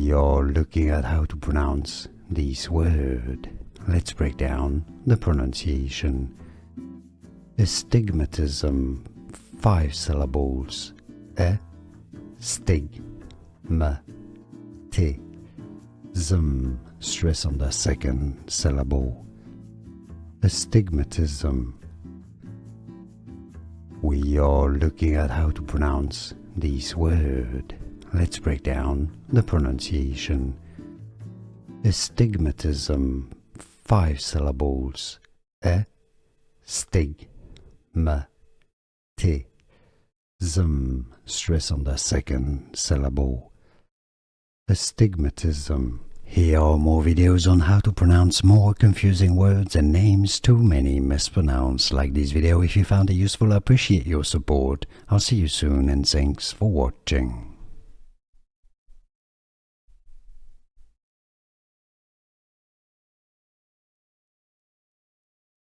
We are looking at how to pronounce this word. Let's break down the pronunciation. Astigmatism, 5 syllables. A-stig-ma-ti-zm. Stress on the second syllable. Astigmatism. We are looking at how to pronounce this word. Let's break down the pronunciation. Astigmatism, 5 syllables. A-stig-ma-ti-zm. Stress on the second syllable. Astigmatism. Here are more videos on how to pronounce more confusing words and names too many mispronounced. Like this video if you found it useful. I appreciate your support. I'll see you soon and thanks for watching.